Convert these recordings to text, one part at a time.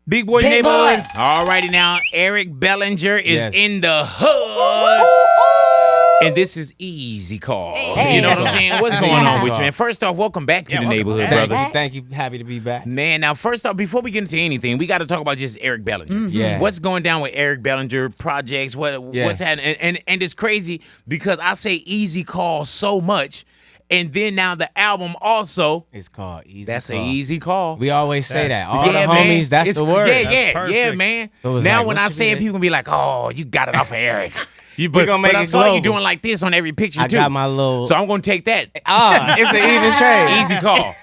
Big Boy Big Neighborhood. Boy. Alrighty now, Eric Bellinger is Yes. in the hood. And this is Easy Call. Hey. You know what I'm saying? What's going on with you, Call. man? First off, welcome back to the neighborhood, back. brother. Thank you. Happy to be back. Man, now first off, before we get into anything, we got to talk about just Eric Bellinger. Yeah. What's going down with Eric Bellinger projects? What's happening? And it's crazy because I say Easy Call so much, and then now the album also. It's called Easy That's Call. an easy call. We always say that. All Yeah, the man. homies, that's It's- the word. Yeah, That's yeah, perfect. man. So it's Now like, when what I should say we it, do? people be like, "Oh, you got it off of Eric." We gonna make but I it saw you global. doing like this on every picture I too. got my little. So I'm gonna take that. It's an even trade. Easy call.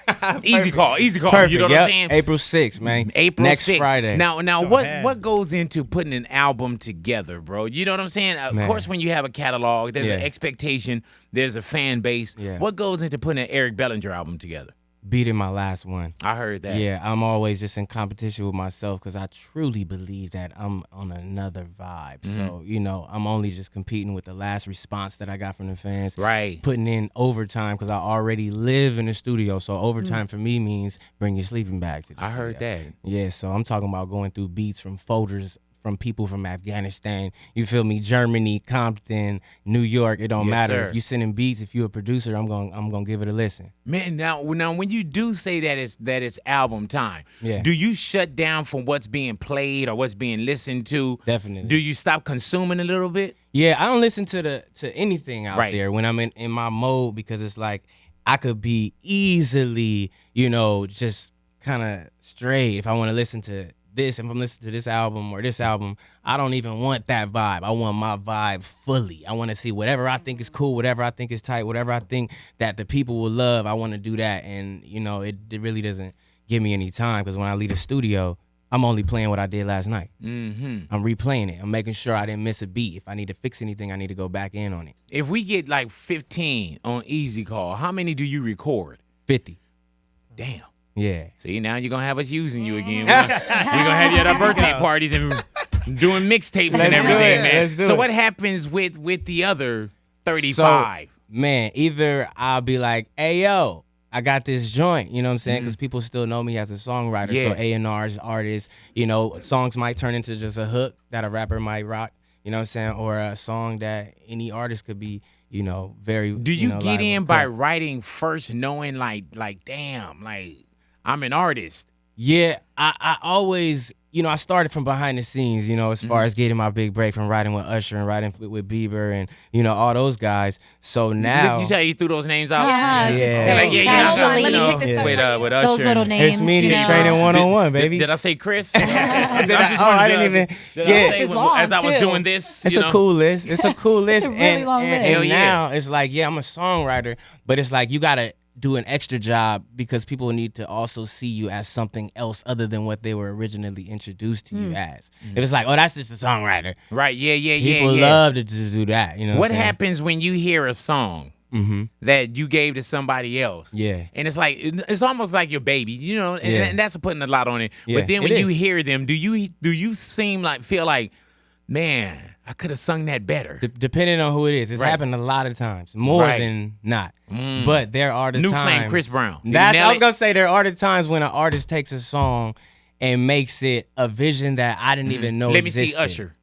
Easy call. Easy call. Perfect. You know what Yep. I'm saying? April 6th, man. April Next 6th. Friday. Now, Go ahead. what goes into putting an album together, bro? You know what I'm saying? Of Man. course, when you have a catalog, there's an Yeah. expectation, there's a fan base. Yeah. What goes into putting an Eric Bellinger album together? Beating my last one. I heard that. Yeah, I'm always just in competition with myself because I truly believe that I'm on another vibe. Mm-hmm. So, you know, I'm only just competing with the last response that I got from the fans. Right. Putting in overtime because I already live in the studio. So overtime for me means bring your sleeping bag to the I heard studio. that. Yeah, so I'm talking about going through beats from folders from people from Afghanistan, you feel me, Germany, Compton, New York, it don't Yes, matter. sir. If you sending beats, if you're a producer, I'm gonna give it a listen. Man, now when you do say that it's album time, Yeah. do you shut down from what's being played or what's being listened to? Definitely. Do you stop consuming a little bit? Yeah, I don't listen to anything out Right. there when I'm in my mode because it's like I could be easily, you know, just kind of straight if I want to listen to this. If I'm listening to this album or this album, I don't even want that vibe. I want my vibe fully. I want to see whatever I think is cool, whatever I think is tight, whatever I think that the people will love. I want to do that, and you know, it really doesn't give me any time because when I leave the studio, I'm only playing what I did last night. Mm-hmm. I'm replaying it. I'm making sure I didn't miss a beat. If I need to fix anything, I need to go back in on it. If we get like 15 on Easy Call, how many do you record? 50. Damn. Yeah. See, now you're gonna have us using you again. We're gonna have you at our birthday parties and doing mixtapes and Let's do everything, it. man. Let's do So it. what happens with the other 35? So, man, either I'll be like, hey, yo, I got this joint, you know what I'm saying? Because people still know me as a songwriter. Yeah. So A&Rs, artists, you know, songs might turn into just a hook that a rapper might rock, you know what I'm saying? Or a song that any artist could be, you know, very. Do you know, get liable in to by cut. writing first, knowing like damn, like I'm an artist? Yeah, I always, you know, I started from behind the scenes, you know, as far as getting my big break from writing with Usher and writing with Bieber and, you know, all those guys. So now. You say you threw those names out? Yeah, just Like, yeah, casually, you let me know, pick this up. with Usher. Those little and- names. It's media you know. training 101, baby. Did I say Chris? I didn't even. Did Yeah. I say This is long, as I was too. doing this? It's you a know? cool list. It's a cool list. a really long list. Hell And yeah. now it's like, yeah, I'm a songwriter, but it's like you gotta do an extra job because people need to also see you as something else other than what they were originally introduced to you as. If it's like, oh, that's just a songwriter. Right? Yeah, yeah, People yeah. love to just do that. You know What I'm saying? happens when you hear a song Mm-hmm. that you gave to somebody else? Yeah. And it's like it's almost like your baby, you know, and, Yeah. and that's putting a lot on it. Yeah, But then it when you is. hear them, do you feel like, man, I could have sung that better? Depending on who it is, it's Right. happened a lot of times, more Right. than not. But there are the New times. Flame, Chris Brown. Did he That's nail I was it? gonna say there are the times when an artist takes a song and makes it a vision that I didn't even know. Let me see existed. Usher.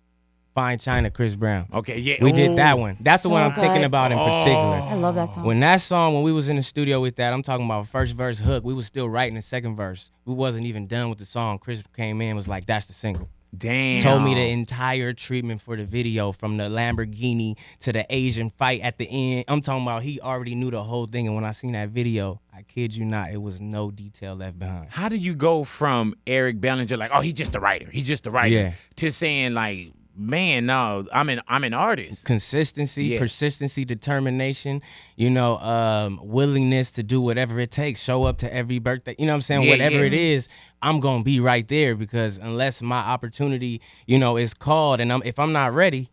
Fine China, Chris Brown. Okay, yeah. We did that Ooh. one. That's the So one I'm thinking good. about in particular. I love that song. When we was in the studio with that, I'm talking about first verse hook. We was still writing the second verse. We wasn't even done with the song. Chris came in and was like, "That's the single." Damn. Told me the entire treatment for the video from the Lamborghini to the Asian fight at the end. I'm talking about he already knew the whole thing. And when I seen that video, I kid you not, it was no detail left behind. How do you go from Eric Bellinger, like, oh, he's just a writer, Yeah. to saying like, man, no, I'm an artist. Consistency, Yeah. persistency, determination, you know, willingness to do whatever it takes, show up to every birthday, you know what I'm saying? Yeah, Whatever yeah. it is, I'm going to be right there because unless my opportunity, you know, is called and if I'm not ready,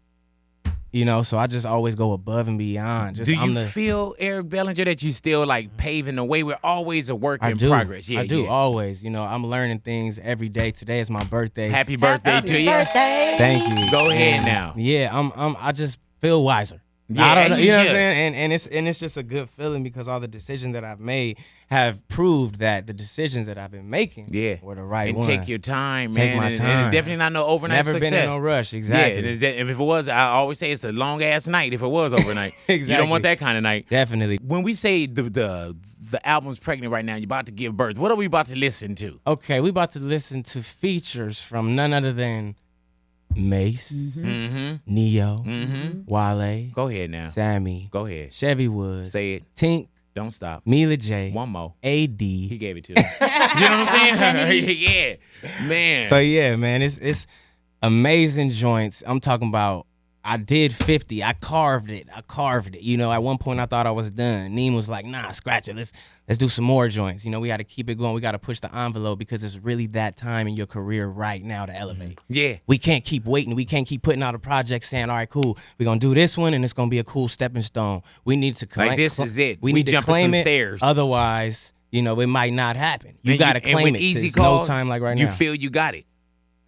you know, so I just always go above and beyond. Just, Do you I'm the, feel, Eric Bellinger, that you still like paving the way? We're always a work I in do. progress. Yeah, I do yeah. always. You know, I'm learning things every day. Today is my birthday. Happy birthday to you. Birthday. Thank you. Go ahead And, now. Yeah, I just feel wiser. Yeah, I don't know, as you know what I'm should. saying? And it's just a good feeling because all the decisions that I've made have proved that the decisions that I've been making were the right and ones. take your time, Take man. my And time. it's definitely not no overnight Never success. been in no rush, exactly. Yeah, if it was, I always say it's a long ass night. If it was overnight, You don't want Exactly. that kind of night. Definitely. When we say the album's pregnant right now, you're about to give birth. What are we about to listen to? Okay, we about to listen to features from none other than Mace, Neo, Wale, Go ahead now. Sammy, Go ahead. Chevy Woods, Say it. Tink, Don't stop. Mila J, One more. AD. He gave it to you. You know what I'm saying? Yeah, man. So yeah, man, it's amazing joints. I'm talking about. I did 50. I carved it. You know, at one point I thought I was done. Neem was like, nah, scratch it. Let's do some more joints. You know, we got to keep it going. We got to push the envelope because it's really that time in your career right now to elevate. Yeah. We can't keep waiting. We can't keep putting out a project saying, all right, cool, we're going to do this one and it's going to be a cool stepping stone. We need to claim Like, this is it. We We need to jumping claim some it. stairs. Otherwise, you know, it might not happen. You And got to and claim when it. Eazy There's called, no time like right you now. feel you got it.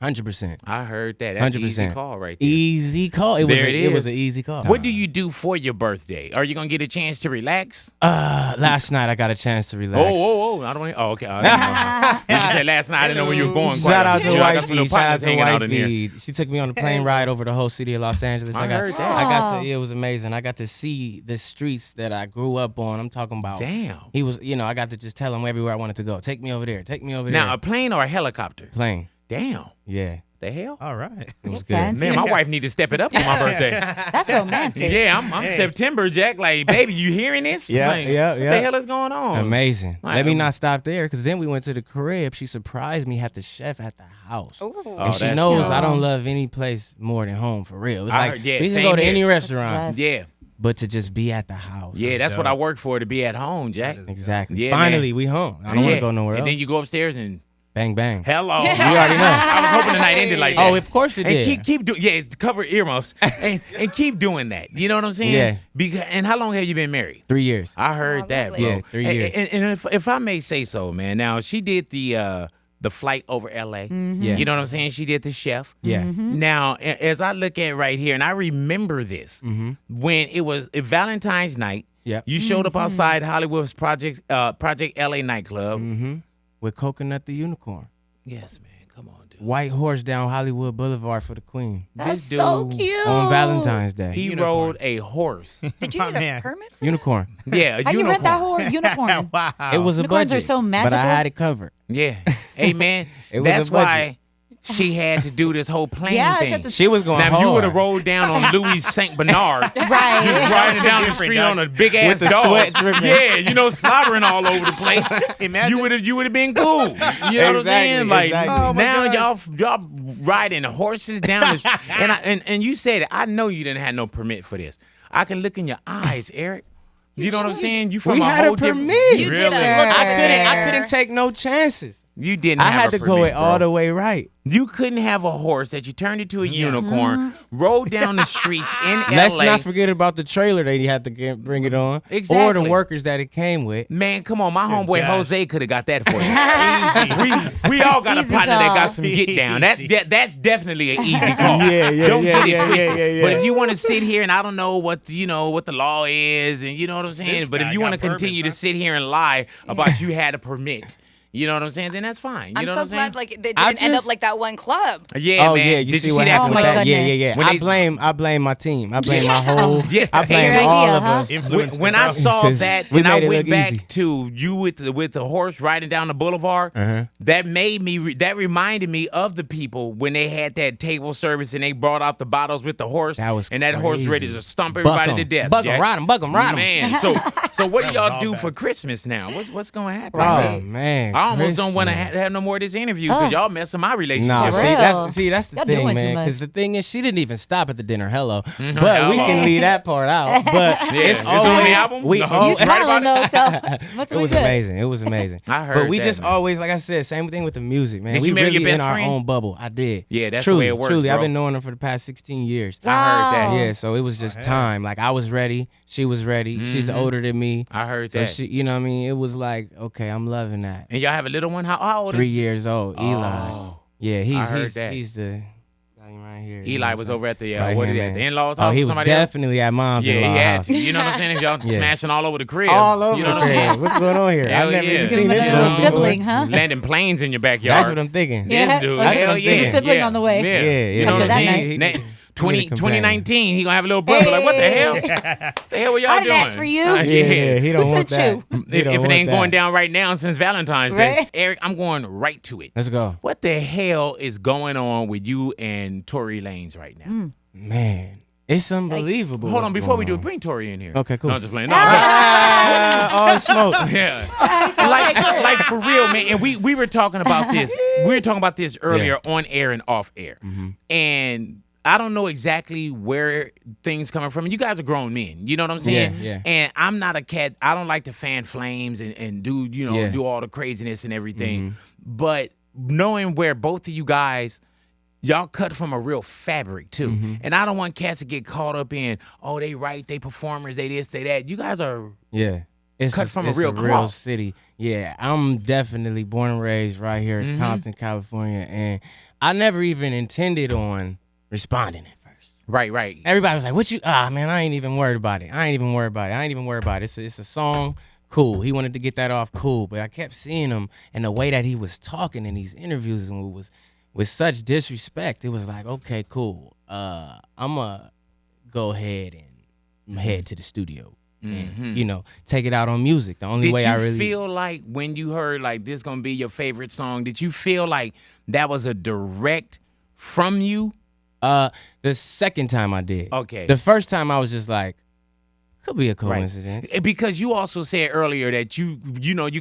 100%. I heard that. That's an easy 100%. call right there. Easy call. It was an easy call. What do you do for your birthday? Are you gonna get a chance to relax? Last night I got a chance to relax. Oh! I don't want. Oh, okay. I didn't know. You just said last night. I didn't know where you were going. Shout out to I got some Wifey. little Shout out partners to hanging out in here. Wifey. She took me on a plane ride over the whole city of Los Angeles. I heard that. I got to. It was amazing. I got to see the streets that I grew up on. I'm talking about. Damn. He was. You know, I got to just tell him everywhere I wanted to go. Take me over there. Take me over Now, there. a plane or a helicopter? Plane. Damn. Yeah. The hell? All right. It was You're good. fancy. Man, my wife need to step it up on my birthday. That's romantic. Yeah, I'm September, Jack. Like, baby, you hearing this? Yeah, Like, yeah, What the yeah. hell is going on? Amazing. Like, Let me not stop there because then we went to the crib. She surprised me, had the chef at the house. Ooh. And she that's knows dope. I don't love any place more than home, for real. It's I like, heard- yeah, we can same go to here. any restaurant, That's Yeah. but to just be at the house. Yeah, that's what I work for, to be at home, Jack. Exactly. Yeah, Finally, we home. I don't want Yeah. to go nowhere And else. then you go upstairs and Bang, bang. hello. You already know. I was hoping the night ended like that. Oh, of course it And did. keep doing, cover earmuffs and keep doing that. You know what I'm saying? Yeah. Because, and how long have you been married? 3 years. I heard that, bro. Yeah, 3 years. And if I may say so, man. Now she did the flight over LA. Yeah. You know what I'm saying? She did the chef. Yeah. Now, as I look at right here, and I remember this when it was Valentine's night. Yep. You showed up outside Hollywood's Project LA nightclub. With Coconut the Unicorn. Yes, man. Come on, dude. White horse down Hollywood Boulevard for the Queen. That's This so dude cute. On Valentine's Day. He Unicorn. rode a horse. Did you My need a man. permit? Unicorn. Yeah, a How you unicorn. rent that horse? Unicorn. Wow. It was a Unicorns budget. are so But magical. I had it covered. Yeah. Hey, man. It was a That's budget. why she had to do this whole plane Yeah, she thing. had to- She was going Now, if hard. you would have rolled down on Louis St. Bernard, Right. just riding down the Different street dog. on a big ass With the dog, sweat dripping. yeah, you know, slobbering all over the place, Imagine. you would have been cool. You know what I'm Exactly, saying? Like exactly. Oh, my now God. y'all riding horses down the and you said it. I know you didn't have no permit for this. I can look in your eyes, Eric. You know what I'm saying? You from We a had whole a permit. different. You did Really? a look. I couldn't take no chances. You didn't. I have had a to go permit, it all bro. the way right. You couldn't have a horse that you turned into a unicorn, rode down the streets in Let's LA. not forget about the trailer that he had to bring it on. Or Exactly. the workers that it came with. Man, come on, my homeboy God. Jose could have got that for you. we all got a Easy partner that call. got some get down. That's definitely an easy call. Yeah, Don't yeah, get it yeah, twisted. yeah, yeah. But if you want to sit here and I don't know what what the law is, and you know what I'm saying. This But if guy you want to got permits, continue to huh? sit here and lie about you had a permit, you know what I'm saying, then that's fine. You I'm know so what I'm saying? glad like they I didn't end just- up like that one club. Yeah, Oh man. yeah, you Did see you what see that happened Oh, with my that? Yeah, goodness. yeah, yeah. When I blame my team. I blame my whole. Yeah. I blame Your all idea, of huh? us. Influenced When the I crowd. saw 'Cause that we and I made it went look back easy. to you with the horse riding down the boulevard, that made me that reminded me of the people when they had that table service and they brought out the bottles with the horse. That was and that horse crazy. ready to stomp everybody to death. Buck 'em, Jack. ride 'em, buck 'em, ride 'em. Man, so what do That was y'all all do bad. for Christmas now? What's gonna happen? Oh man, I almost don't want to Christmas. have no more of this interview because y'all messing my relationship. Nah, For see real. that's the Y'all thing, doing too man. much. Because the thing is, she didn't even stop at the dinner. Hello, but we Hello. can leave that part out. But It's it's on the always album? we No. all- You Right about smiling though, so what's It was amazing. It was amazing. I heard But we that, just man. always, like I said, same thing with the music, man. Did we you marry really your best in our friend? own bubble. I did. Yeah, that's the truly, way it works, truly. bro. I've been knowing her for the past 16 years. I heard that. Wow. Yeah, so it was just time. Like I was ready, she was ready. She's older than me. I heard So that. she, you know what I mean? It was like, okay, I'm loving that. And y'all have a little one? How old? 3 years old, Eli. Oh. Yeah, I heard that. he's the Right here. Eli was over at the Right what here, is it, at man. the in-laws house? He or was somebody definitely at mom's else? Yeah, in-law he had house. to. You know what I'm saying? If y'all smashing all over the crib, All over you know the what I'm saying? crib. What's going on here? Hell I've never yeah. even Give seen him this another one sibling, before. huh? Landing planes in your backyard. That's what I'm thinking. Yeah. This dude, Okay. hell There's yeah. a sibling yeah. on the way. Yeah. You know After what I'm that saying? night. 2019, he gonna have a little brother. Like, what the hell? The hell were y'all I doing? didn't ask for you. Yeah, he don't Who want sent that. you? He don't If it want ain't that. going down right now since Valentine's Day, Right. Eric, I'm going right to it. Let's go. What the hell is going on with you and Tory Lanez right now? Man, it's unbelievable. Hold on, what's before we going do it, on. bring Tory in here. Okay, cool. No, I'm just playing. No, All smoke. yeah. like for real, man. And we were talking about this. We were talking about this earlier on air and off air. And I don't know exactly where things coming from. And you guys are grown men. You know what I'm saying? Yeah. And I'm not a cat. I don't like to fan flames and do, Yeah. do all the craziness and everything. But knowing where both of you guys, y'all cut from a real fabric too. And I don't want cats to get caught up in, oh, they write, they performers, they this, they that. You guys are Yeah. It's cut from a it's real cloth. city. Yeah, I'm definitely born and raised right here in Compton, California. And I never even intended on responding at first. right. Everybody was like, what you, man, I ain't even worried about it. It's a song, cool. He wanted to get that off, cool. But I kept seeing him and the way that he was talking in these interviews and it was with such disrespect. It was like, okay, cool. I'm going to go ahead and head to the studio and, take it out on music. The only way I really feel like when you heard like this gonna be your favorite song, did you feel like that was a direct from you? The second time I did. Okay. The first time I was just like, could be a coincidence. Because you also said earlier that you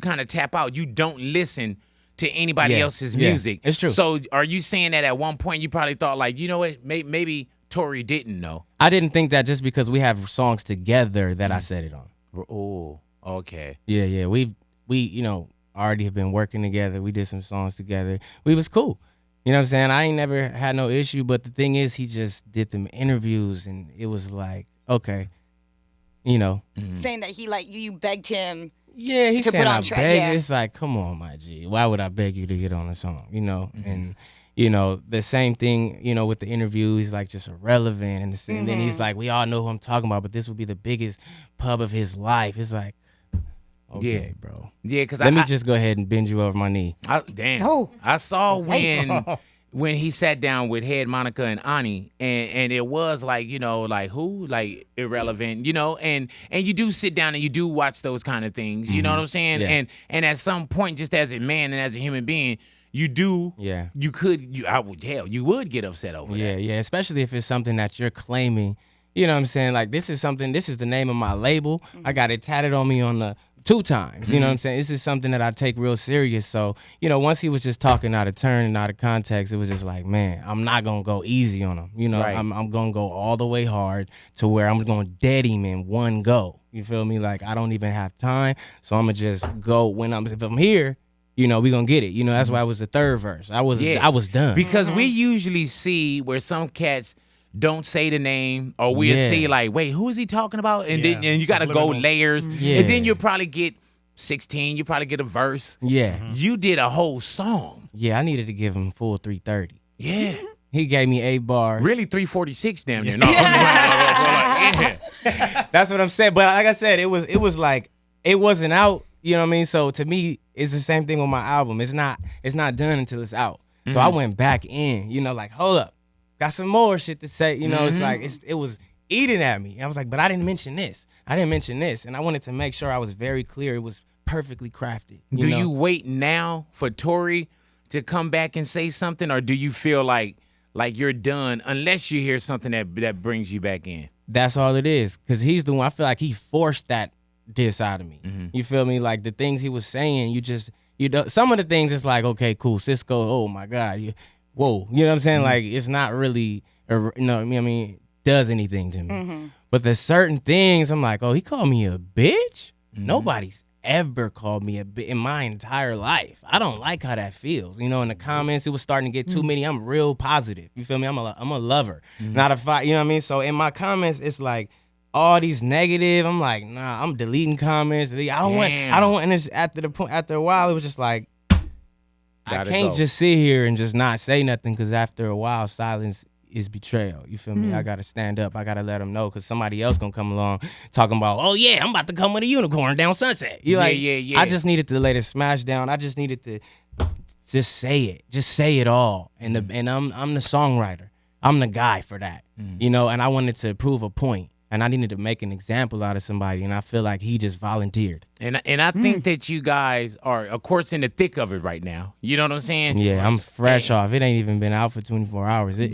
kind of tap out. You don't listen to anybody else's music. It's true. So are you saying that at one point you probably thought like, you know what, maybe Tory didn't know? I didn't think that just because we have songs together that I said it on. Oh, okay. Yeah. We already have been working together. We did some songs together. We was cool. You know what I'm saying? I ain't never had no issue, but the thing is he just did them interviews and it was like, okay, saying that he like you begged him. Yeah, he to said put on I track, beg. yeah. It's like, come on, my G. Why would I beg you to get on a song? And the same thing, with the interview, he's like just irrelevant. And then he's like, we all know who I'm talking about, but this would be the biggest pub of his life. It's like, okay, bro. Yeah, because Let me just go ahead and bend you over my knee. I saw when he sat down with Head Monica and Ani, and it was like, like who? Like irrelevant, and you do sit down and you do watch those kind of things, you know what I'm saying? Yeah. And at some point, just as a man and as a human being, you would get upset over that. Yeah, especially if it's something that you're claiming. You know what I'm saying? Like this is the name of my label. I got it tatted on me on the 2 times. You know what I'm saying? This is something that I take real serious. So, once he was just talking out of turn and out of context, it was just like, man, I'm not going to go easy on him. Right. I'm going to go all the way hard to where I'm going to dead him in one go. You feel me? Like I don't even have time. So I'm going to just go if I'm here, we going to get it. That's why it was the third verse. I was done. Because we usually see where some cats don't say the name, or we'll see like, wait, who is he talking about? And then you got to go layers. Yeah. And then you'll probably get 16, you probably get a verse. Yeah. You did a whole song. Yeah, I needed to give him full 330. Yeah. He gave me 8 bars. Really 346 damn near. No. Yeah. That's what I'm saying. But like I said, it was like it wasn't out, you know what I mean? So to me, it's the same thing with my album. It's not done until it's out. So I went back in, like, hold up. Got some more shit to say, it's like it was eating at me. And I was like, but I didn't mention this. And I wanted to make sure I was very clear. It was perfectly crafted. Do you wait now for Tory to come back and say something, or do you feel like you're done unless you hear something that brings you back in? That's all it is. Because he's the one, I feel like he forced that diss out of me. You feel me? Like the things he was saying, some of the things it's like, okay, cool, Cisco, oh my God, whoa, you know what I'm saying? Like it's not really, does anything to me. But there's certain things I'm like, oh, he called me a bitch? Nobody's ever called me a bitch in my entire life. I don't like how that feels. In the comments, it was starting to get too many. I'm real positive. You feel me? I'm a lover, not a fight. You know what I mean? So in my comments, it's like all these negative. I'm like, nah, I'm deleting comments. I don't want. And it's after a while, it was just like, I can't just sit here and just not say nothing, because after a while, silence is betrayal. You feel me? I gotta stand up. I gotta let them know because somebody else gonna come along talking about, oh yeah, I'm about to come with a unicorn down Sunset. You Yeah. I just needed to lay the smash down. I just needed to just say it. Just say it all. And I'm the songwriter. I'm the guy for that. You know, and I wanted to prove a point. And I needed to make an example out of somebody, and I feel like he just volunteered. And I think that you guys are, of course, in the thick of it right now. You know what I'm saying? Yeah, I'm fresh off. It ain't even been out for 24 hours. It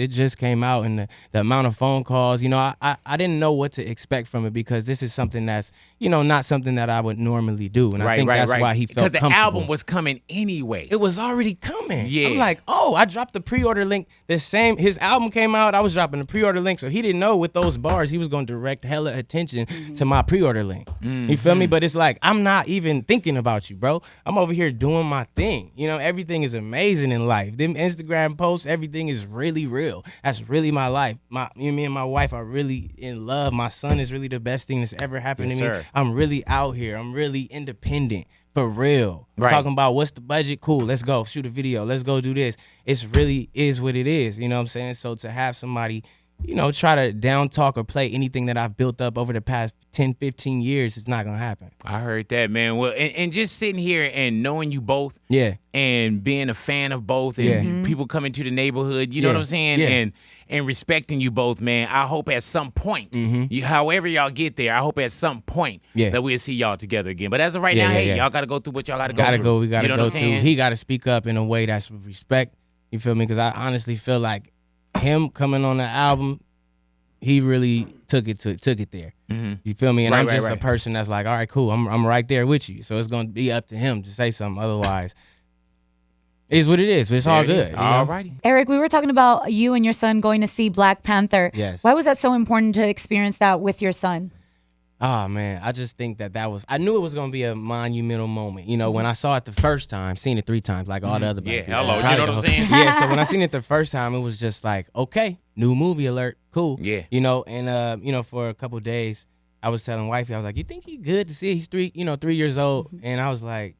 just came out, and the amount of phone calls. You know, I didn't know what to expect from it because this is something that's, you know, not something that I would normally do, and I think that's why he felt comfortable. Because the album was coming anyway. It was already coming. Yeah. I'm like, oh, I dropped the pre-order link. His album came out. I was dropping the pre-order link, so he didn't know with those bars he was going to direct hella attention to my pre-order link. You feel me? But it's like, I'm not even thinking about you, bro. I'm over here doing my thing. You know, everything is amazing in life. Them Instagram posts, everything is really real. That's really my life. Me and my wife are really in love. My son is really the best thing that's ever happened to me. Sir. I'm really out here. I'm really independent. For real. Right. Talking about what's the budget? Cool. Let's go shoot a video. Let's go do this. It's really is what it is. You know what I'm saying? So to have somebody, you know, try to down talk or play anything that I've built up over the past 10, 15 years, it's not going to happen. I heard that, man. Well, and just sitting here and knowing you both. Yeah. And being a fan of both and people coming to the neighborhood, you know what I'm saying? Yeah. And respecting you both, man. I hope at some point, however y'all get there, I hope at some point that we'll see y'all together again. But as of right now, y'all got to go through what y'all got to go through. We got to you know go what I'm through. saying? He got to speak up in a way that's with respect. You feel me? Because I honestly feel like him coming on the album, he really took it there. You feel me? And I'm just a person that's like, all right, cool. I'm right there with you. So it's going to be up to him to say something. Otherwise, it is what it is. But it's all good. All righty. Eric, we were talking about you and your son going to see Black Panther. Yes. Why was that so important to experience that with your son? Oh, man, I just think that was, I knew it was going to be a monumental moment. You know, when I saw it the first time, seen it 3 times, like all the other Black people. Hello, you know what I'm saying? Yeah, so when I seen it the first time, it was just like, okay, new movie alert, cool. Yeah. You know, and, you know, for a couple of days, I was telling wifey, I was like, you think he good to see? He's 3 years old. And I was like,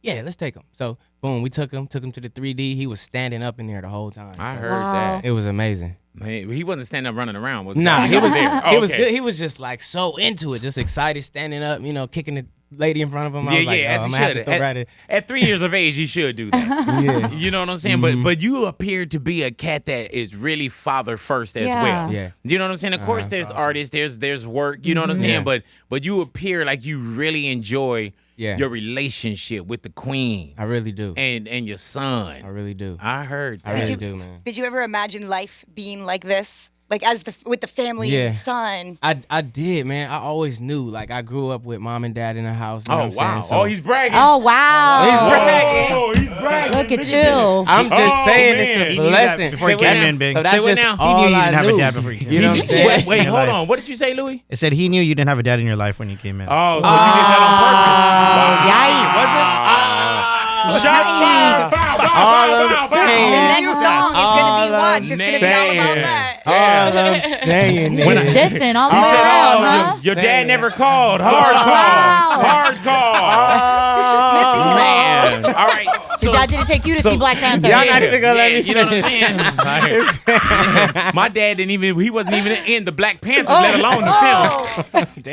yeah, let's take him. So, boom, we took him to the 3D. He was standing up in there the whole time. I So heard that. it was amazing. Man, he wasn't standing up running around, was he? Nah, he was there. He was good. He was just like so into it, just excited, standing up, you know, kicking the lady in front of him. I was like, as I'm he gonna have should. to throw right At 3 years of age, he should do that. Yeah. You know what I'm saying? But you appear to be a cat that is really father first as well. Yeah. You know what I'm saying? Of course, there's artists, there's work. You know what I'm saying? Yeah. But you appear like you really enjoy Yeah. your relationship with the queen I really do. and your son. I really do. I heard I that. really do, man. Did you ever imagine life being like this? Like with the family and the son? I did, man. I always knew. Like, I grew up with mom and dad in the house. You know Oh, what I'm wow. saying? So He's bragging. Oh, wow. He's bragging. Oh, he's bragging. Look at you. I'm just saying man. it's a He knew that blessing. before he Say came what in, Big. So that's Say what just now? all He knew you I didn't have knew. a dad before you came You know what I'm saying? Wait, In your hold life. on. What did you say, Louis? It said he knew you didn't have a dad in your life when you came in. Oh, so you did that on purpose. Yikes. Was it? Shot fired. All I'm The saying. next song is going to be all Watch. It's going to be all about saying. that. All I'm saying When I- is. Distant all the He way said, around, "Oh, huh? your dad never called. Hard call. Wow. Hard call." Missing call. Man, all right. Your dad didn't take you to see Black Panther. Y'all not even gonna let me You know what I'm saying? My dad he wasn't even in the Black Panthers, let alone the film.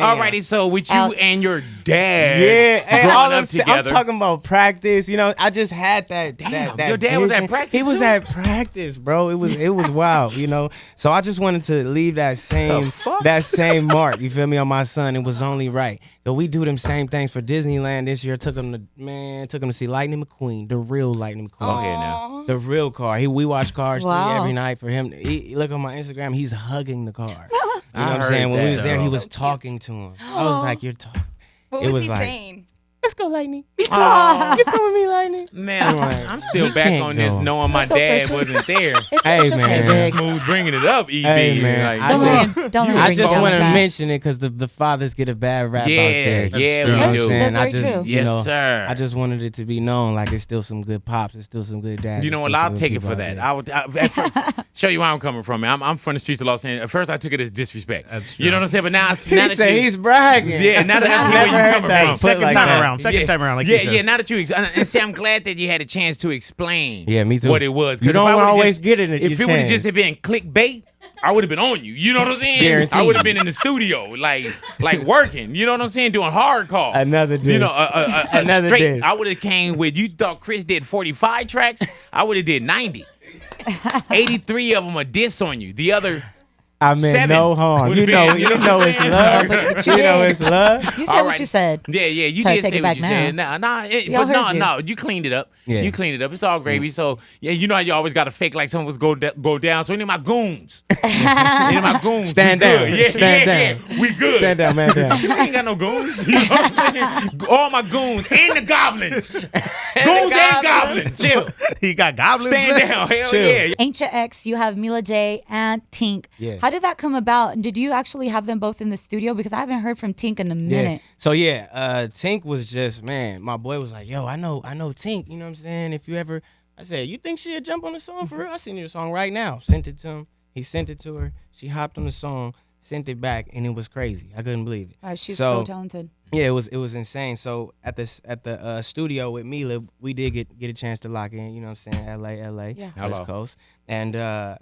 Alrighty, so with you Ouch. and your dad Yeah, and all growing I'm up saying, together. I'm talking about practice. You know, I just had that. Damn, that your dad was at vision. practice He was too? at practice, bro. It was wild. You know, so I just wanted to leave that same mark. You feel me on my son? It was only right. So we do them same things for Disneyland this year. Took him to see Lightning McQueen, the real Lightning McQueen. Go ahead now. The real car. We watch Cars 3 Wow. every night for him. Look on my Instagram. He's hugging the car. You know I what I'm heard saying? When we that, was there, he though. was talking to him. I was like, "You're talking." What It was was he like- saying? Let's go, Lightning. You come with me, Lightning. Man, I'm still He back can't on this go. knowing my so dad precious. wasn't there. Hey, It's okay, man. Big. Smooth bringing it up, EB. Hey, man. Like, I Don't let just- him, don't let him I bring just you down want to like that. mention it because the fathers get a bad rap Yeah, out there. yeah, You we know what I'm do. saying? That's I very just, true. you Yes, know, sir. I just wanted it to be known like it's still some good pops, there's still some good dads. You know what? there's still I'll some take it people for out that. there. I would at first, show you where I'm coming from, man. I'm from the streets of Los Angeles. At first, I took it as disrespect. That's You know true. what I'm saying? But now, He said he's bragging. yeah, now that I see where Never you're heard coming that. from. Put Second like time that. around. second time around, like yeah, you said. yeah. Now that you and see, I'm glad that you had a chance to explain. Yeah, me too. What it was. 'Cause You if don't I would've always just- get it. If it would have just been clickbait, I would have been on you. You know what I'm saying? Guaranteed. I would have been in the studio, like working. You know what I'm saying? Doing hard call. Another diss. You know, a Another straight. diss. I would have came with. You thought Chris did 45 tracks? I would have did 90. 83 of them a diss on you. The other. I meant 7 no harm. would've You know, been, you know you know what I'm it's saying? love. But You you know did. it's love. You said All what right. you said. Yeah, you Try to did take say it what back you now. said. We all heard you. You cleaned it up. Yeah. You cleaned it up. It's all gravy. So yeah, you know how you always got to fake like something was go down. So any of my goons, Stand we down. good. Yeah, Stand yeah, down. yeah. We good. Stand down, man down. You ain't got no goons. You know what I'm saying? All my goons and the goblins. Goons and goblins. Chill. You got goblins. Stand man? down. Hell Chill. yeah. Ain't Your Ex, you have Mila J and Tink. Yeah. How did that come about? Did you actually have them both in the studio? Because I haven't heard from Tink in a Yeah. minute. So yeah, Tink was just, man, my boy was like, yo, I know Tink, you know what I'm saying? If you ever, I said, you think she'd jump on the song for real? I sent you the song right now. Sent it to him. He sent it to her. She hopped on the song, sent it back, and it was crazy. I couldn't believe it. She's so talented. Yeah, it was insane. So at the studio with Mila, we did get a chance to lock in, you know what I'm saying? LA, Yeah. West Hello. Coast. And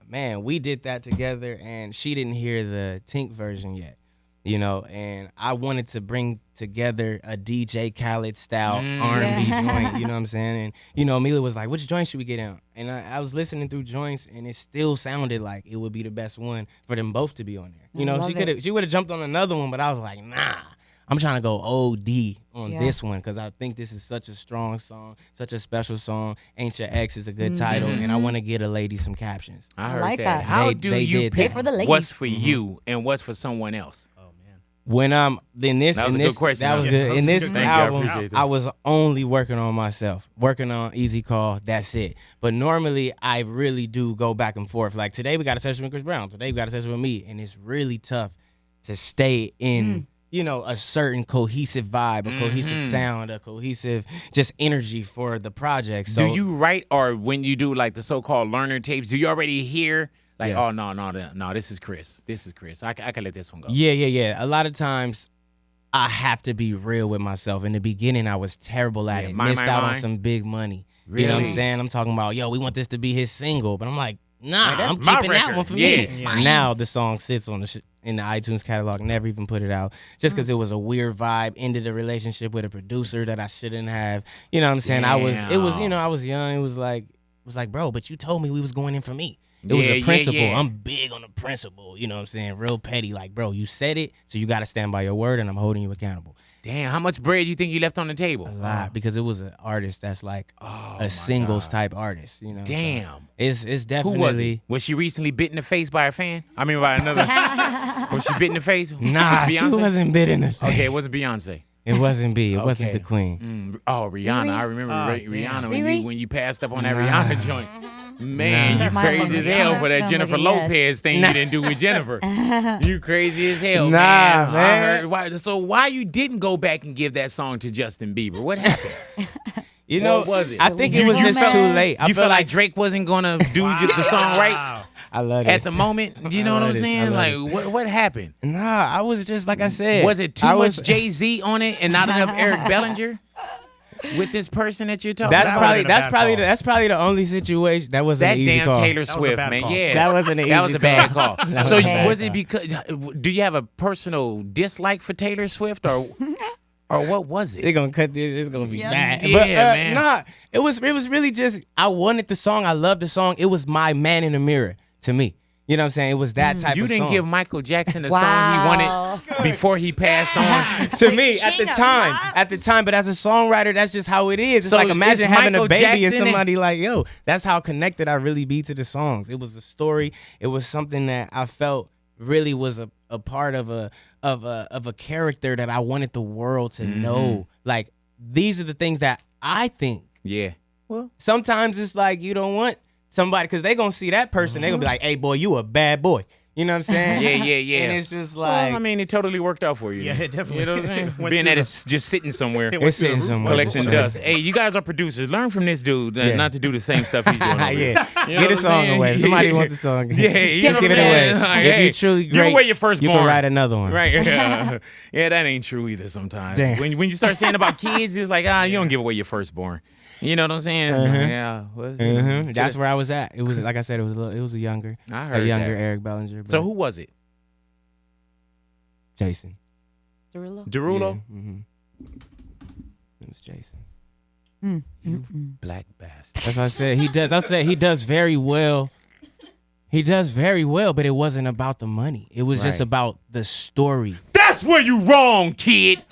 man, we did that together, and she didn't hear the Tink version yet. You know, and I wanted to bring together a DJ Khaled style R&B joint, you know what I'm saying? And, you know, Mila was like, which joint should we get on? And I was listening through joints, and it still sounded like it would be the best one for them both to be on there. You know, love she would have jumped on another one, but I was like, nah. I'm trying to go OD on Yeah. this one because I think this is such a strong song, such a special song. Ain't Your Ex is a good title, and I want to get a lady some captions. I heard like that. How They- do they you did pick that. For the ladies. what's for you and what's for someone else? When That was a good question. That was Yeah, good. that was In a this good- Thank you, I album, appreciate that. I was only working on myself, working on Easy Call. That's it. But normally, I really do go back and forth. Like today, we got a session with Chris Brown. Today, we got a session with me, and it's really tough to stay in. You know, a certain cohesive vibe, a cohesive sound, a cohesive just energy for the project. So Do you write, or when you do like the so-called learner tapes, do you already hear like, Yeah. oh no, this is Chris. This is Chris. I can let this one go. Yeah. A lot of times, I have to be real with myself. In the beginning, I was terrible at Yeah, it. mine, Missed mine, out on mine. some big money. You know what I'm Really? saying? I'm talking about, yo, we want this to be his single. But I'm like, nah, Man, that's I'm my keeping that record. one for Yeah. me. Yeah. Now the song sits on in the iTunes catalog, never even put it out. Just because it was a weird vibe, ended a relationship with a producer that I shouldn't have. You know what I'm saying? I was young. It was like, bro, but you told me we was going in for me. It was Yeah, a yeah, principle. yeah. I'm big on the principle. You know what I'm saying? Real petty. Like, bro, you said it, so you got to stand by your word, and I'm holding you accountable. Damn, how much bread you think you left on the table? A lot, because it was an artist that's like a singles type artist. You know? So Damn. it's Who definitely. was it? Was she recently bit in the face by a fan? I mean, by another. Was she bit in the face? Nah, she Beyonce? wasn't bit in the face. Okay, it wasn't Beyonce. It wasn't B. It wasn't Okay. the queen. Oh, Rihanna. I remember Rihanna when you passed up on that Rihanna joint. Man, Nah. you Smiling crazy as with hell for that somebody, Jennifer yes. Lopez thing you didn't do with Jennifer. You crazy as hell, Nah, man. I man. heard, why you didn't go back and give that song to Justin Bieber? What happened? You know, What was it? I think it You was just felt- too late. I You feel felt like Drake wasn't gonna do the song right I love at this. the moment. You know I what I'm love this. I saying? love Like, what happened? Nah, I was just like I said. Was it too I much was- Jay-Z on it and not enough Eric Bellinger with this person that you're talking That's about? probably would've been a bad that's probably the only situation that wasn't That an easy damn call. Taylor was a Swift, bad man. call. Yeah, That wasn't an That was easy a bad call. call. That So was a bad was it because? Do you have a personal dislike for Taylor Swift, or what was They're it? gonna cut this. It's gonna be bad. Yeah, But man. nah, it was really just I wanted the song. I loved the song. It was my man in the mirror to me. You know what I'm saying? It was that type You of didn't song. give Michael Jackson the Wow. song he wanted before he passed on. to me at the king of time. pop. At the time, but as a songwriter, that's just how it is. It's So like imagine is having Michael a baby and Jackson somebody like, yo, that's how connected I really be to the songs. It was a story. It was something that I felt really was a part of a character that I wanted the world to know. Like these are the things that I think. Yeah. Well, sometimes it's like you don't want somebody because they gonna see that person. They gonna be like, hey boy, you a bad boy. You know what I'm saying? Yeah. And it's just like, Well, I mean, it totally worked out for you. Yeah, then. it definitely. You know what I'm saying? Went Being through that it's just sitting somewhere. it's sitting somewhere. Collecting Sure. dust. Hey, you guys are producers. Learn from this dude Yeah. not to do the same stuff he's doing over here. Yeah. You know Get a what I'm song saying? away. Somebody want the song. Yeah, you Just know give what it I'm away. saying? Like, If hey, you're truly give great, away your firstborn. you can write another one. Right. Yeah, that ain't true either sometimes. Damn. When you start saying about kids, it's like, you don't give away your firstborn. You know what I'm saying? Yeah. Well, That's where I was at. It was like I said. It was a younger, I heard that. Eric Bellinger. So but who was it? Jason. Derulo? Derulo? Yeah, it was Jason. Black bastard. That's what I said. He does. I said he does very well. He does very well, but it wasn't about the money. It was just Right. about the story. That's where you wrong, kid.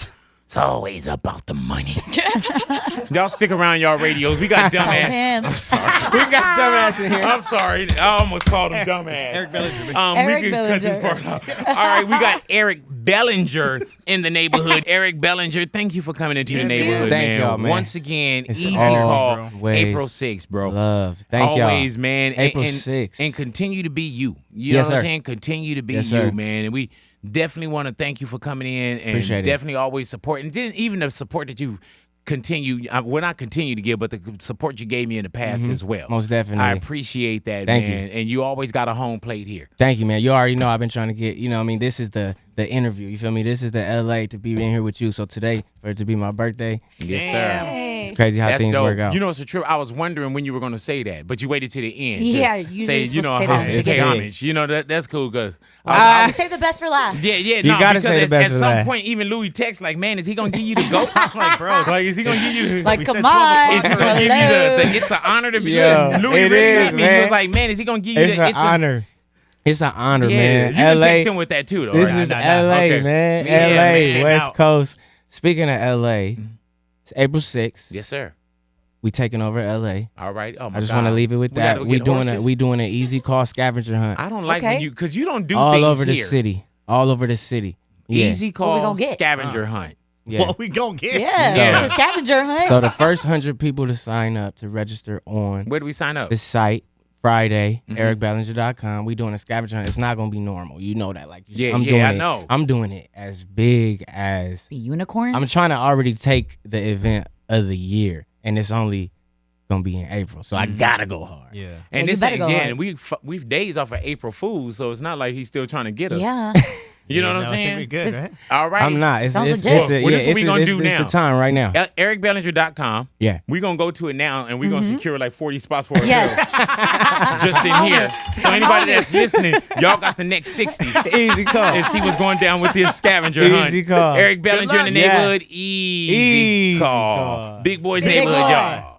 It's always about the money. Y'all stick around y'all radios. We got dumbass. him. I'm sorry. We got dumbass in here. I'm sorry. I almost called him dumbass. Eric Bellinger. Eric we can cut this Bellinger. part out. All right, we got Eric Bellinger in the neighborhood. Eric Bellinger, thank you for coming into the neighborhood, Thank y'all, man. Once again, It's easy all call. ways April 6th, bro. Love. Thank y'all. Always, man. April and, 6th. And continue to be you. You Yes, know what I'm sir. saying? Continue to be Yes, you, sir. man. And we definitely want to thank you for coming in and Appreciate it. definitely always supporting. Even the support that you well, not continue to give, but the support you gave me in the past as well. Mm-hmm. Most definitely. I appreciate that, Thank man. And you always got a home plate here. Thank you, man. You already know I've been trying to get, I mean, this is the interview. You feel me? This is the LA to be in here with you. So today, for it to be my birthday, Yes, sir. it's crazy how That's things dope. work out. You know, it's a trip. I was wondering when you were going to say that, but you waited to the end. Yeah, to usually say, you're you know, supposed to say that at the pay beginning. homage. You know, that's cool because You save the best for last. yeah, You no, gotta because say the best at for some last. point, even Louis texts like, "Man, is he gonna give you the goat?" I'm like, bro, Like, is he gonna give you the? Like, We come said on. 12 Is he gonna give you Hello. the? It's an honor to be. Yeah, Louis it really is, got me. He man. was like, "Man, is he gonna give you It's the?" an honor. It's an honor, Yeah, man. you can LA, text him with that too, though. this right? is Nah, LA, okay. man. Yeah, LA, man. West Out. Coast. Speaking of LA, it's April 6th. Yes, sir. We taking over LA. All right. Oh my I just God. want to leave it with We that. gotta go We get doing horses? we doing an easy call scavenger hunt I don't like Okay. when you because you don't do all things over the here. city. All over the city. Yeah. Easy What we call gonna get? scavenger hunt. Yeah. What we gonna get? Yeah, Yeah. it's a scavenger hunt. So the first 100 people to sign up to register on Where do we sign up? this site Friday, Mm-hmm. ericballinger.com. We doing a scavenger hunt. It's not gonna be normal. You know that. Like Yeah, I'm yeah, doing I it. know. I'm doing it as big as The unicorn. I'm trying to already take the event of the year, and it's only gonna be in April. So I gotta go hard. Yeah. And you this better ain't, go yeah, hard. and we've days off of April Fools, so it's not like he's still trying to get us. Yeah. You know what I'm That would be saying? good, This- right? All right. I'm not. It's Sounds it's, legit. it's, a, Well, yeah, this what we gonna do it's now. the time right now. EricBellinger.com. Yeah. We're going to go to it now, and we're going to secure like 40 spots for ourselves. Yes. Just in here. So anybody that's listening, y'all got the next 60. Easy call. And see what's going down with this scavenger hunt. Easy call. Eric Bellinger in the luck. neighborhood. Yeah. Easy Easy call. call. Big Boys Big neighborhood, boy. y'all.